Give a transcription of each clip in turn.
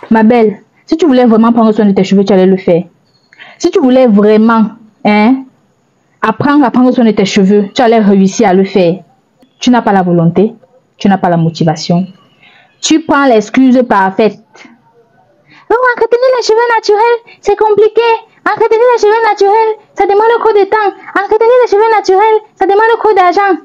Ma belle, si tu voulais vraiment prendre soin de tes cheveux, tu allais le faire. Si tu voulais vraiment apprendre à prendre soin de tes cheveux, tu allais réussir à le faire. Tu n'as pas la volonté, tu n'as pas la motivation. Tu prends l'excuse parfaite. Oh, entretenir les cheveux naturels, c'est compliqué. Entretenir les cheveux naturels, ça demande trop de temps. Entretenir les cheveux naturels, ça demande trop d'argent.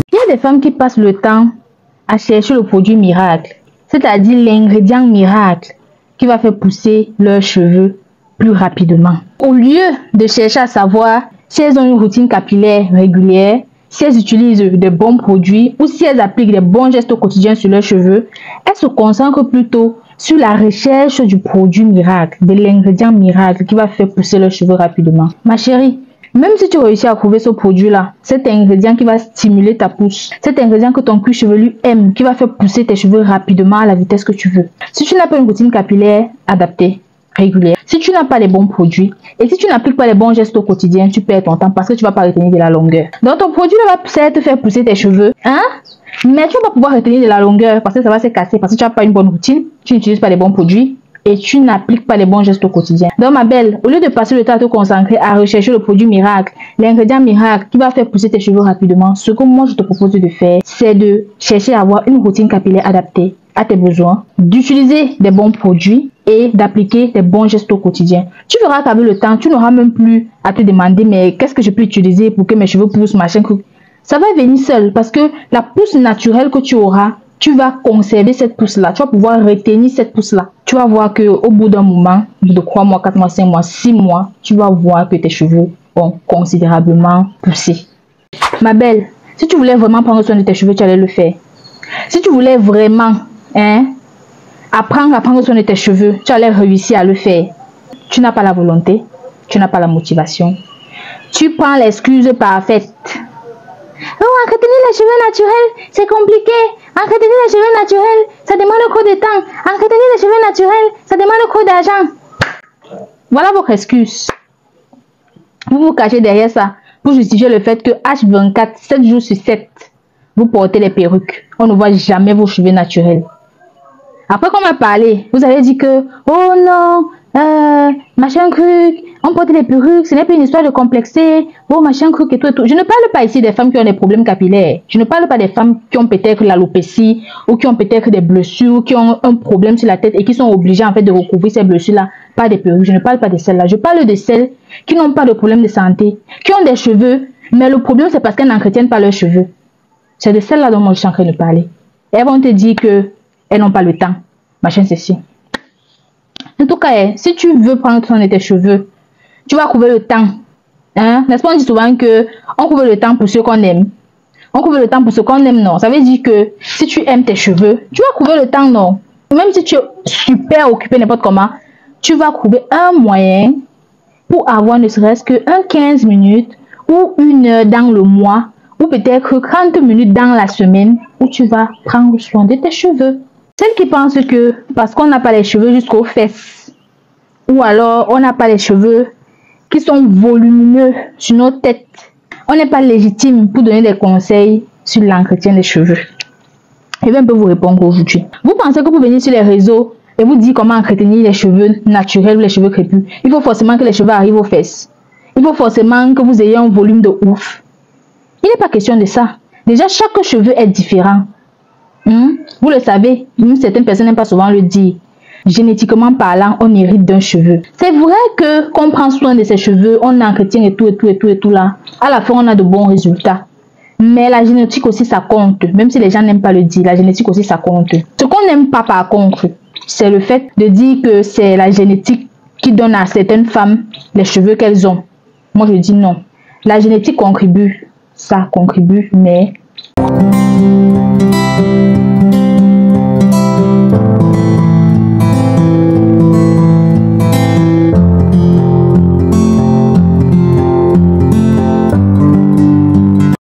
Il y a des femmes qui passent le temps à chercher le produit miracle, c'est-à-dire l'ingrédient miracle qui va faire pousser leurs cheveux plus rapidement. Au lieu de chercher à savoir si elles ont une routine capillaire régulière, si elles utilisent de bons produits ou si elles appliquent des bons gestes au quotidien sur leurs cheveux, elles se concentrent plutôt sur la recherche du produit miracle, de l'ingrédient miracle qui va faire pousser leurs cheveux rapidement. Ma chérie, même si tu réussis à trouver ce produit-là, cet ingrédient qui va stimuler ta pousse, cet ingrédient que ton cuir chevelu aime, qui va faire pousser tes cheveux rapidement à la vitesse que tu veux. Si tu n'as pas une routine capillaire adaptée, régulière, si tu n'as pas les bons produits et si tu n'appliques pas les bons gestes au quotidien, tu perds ton temps parce que tu ne vas pas retenir de la longueur. Donc ton produit va certes faire pousser tes cheveux, mais tu ne vas pas pouvoir retenir de la longueur parce que ça va se casser, parce que tu n'as pas une bonne routine, tu n'utilises pas les bons produits et tu n'appliques pas les bons gestes au quotidien. Donc ma belle, au lieu de passer le temps à te concentrer à rechercher le produit miracle, l'ingrédient miracle qui va faire pousser tes cheveux rapidement, ce que moi je te propose de faire, c'est de chercher à avoir une routine capillaire adaptée à tes besoins, d'utiliser des bons produits et d'appliquer des bons gestes au quotidien. Tu verras qu'avec le temps, tu n'auras même plus à te demander mais qu'est-ce que je peux utiliser pour que mes cheveux poussent, machin. Ça va venir seul parce que la pousse naturelle que tu auras, tu vas conserver cette pousse-là. Tu vas pouvoir retenir cette pousse-là. Tu vas voir qu'au bout d'un moment, de 3 mois, 4 mois, 5 mois, 6 mois, tu vas voir que tes cheveux ont considérablement poussé. Ma belle, si tu voulais vraiment prendre soin de tes cheveux, tu allais le faire. Si tu voulais vraiment apprendre à prendre soin de tes cheveux, tu allais réussir à le faire. Tu n'as pas la volonté, tu n'as pas la motivation. Tu prends l'excuse parfaite. Oh, entretenir les cheveux naturels, c'est compliqué. Entretenir les cheveux naturels, ça demande trop de temps. Entretenir les cheveux naturels, ça demande trop d'argent. Voilà votre excuse. Vous vous cachez derrière ça pour justifier le fait que H24, 7 jours sur 7, vous portez les perruques. On ne voit jamais vos cheveux naturels. Après qu'on m'a parlé, vous avez dit que, oh non, machin truc, on porte des perruques, ce n'est pas une histoire de complexer, oh machin truc et tout et tout. Je ne parle pas ici des femmes qui ont des problèmes capillaires. Je ne parle pas des femmes qui ont peut-être l'alopécie ou qui ont peut-être des blessures, qui ont un problème sur la tête et qui sont obligées en fait de recouvrir ces blessures-là par des perruques. Je ne parle pas de celles-là. Je parle de celles qui n'ont pas de problème de santé, qui ont des cheveux, mais le problème c'est parce qu'elles n'entretiennent pas leurs cheveux. C'est de celles-là dont moi je suis en train de parler. Et elles vont te dire que elles n'ont pas le temps, machin ceci. En tout cas, si tu veux prendre soin de tes cheveux, tu vas trouver le temps. N'est-ce pas, on dit souvent que on trouve le temps pour ce qu'on aime. On trouve le temps pour ce qu'on aime, non. Ça veut dire que si tu aimes tes cheveux, tu vas trouver le temps, non. Même si tu es super occupé, n'importe comment, tu vas trouver un moyen pour avoir ne serait-ce que 15 minutes ou 1 heure dans le mois ou peut-être 30 minutes dans la semaine où tu vas prendre soin de tes cheveux. Celles qui pensent que parce qu'on n'a pas les cheveux jusqu'aux fesses ou alors on n'a pas les cheveux qui sont volumineux sur nos têtes, on n'est pas légitime pour donner des conseils sur l'entretien des cheveux. Je vais un peu vous répondre aujourd'hui. Vous pensez que pour venir sur les réseaux et vous dire comment entretenir les cheveux naturels ou les cheveux crépus, il faut forcément que les cheveux arrivent aux fesses. Il faut forcément que vous ayez un volume de ouf. Il n'est pas question de ça. Déjà, chaque cheveu est différent. Vous le savez, certaines personnes n'aiment pas souvent le dire. Génétiquement parlant, on hérite d'un cheveu. C'est vrai que qu'on prend soin de ses cheveux, on entretient et tout là. À la fin, on a de bons résultats. Mais la génétique aussi, ça compte. Même si les gens n'aiment pas le dire, la génétique aussi, ça compte. Ce qu'on n'aime pas par contre, c'est le fait de dire que c'est la génétique qui donne à certaines femmes les cheveux qu'elles ont. Moi, je dis non. La génétique contribue. Ça contribue, mais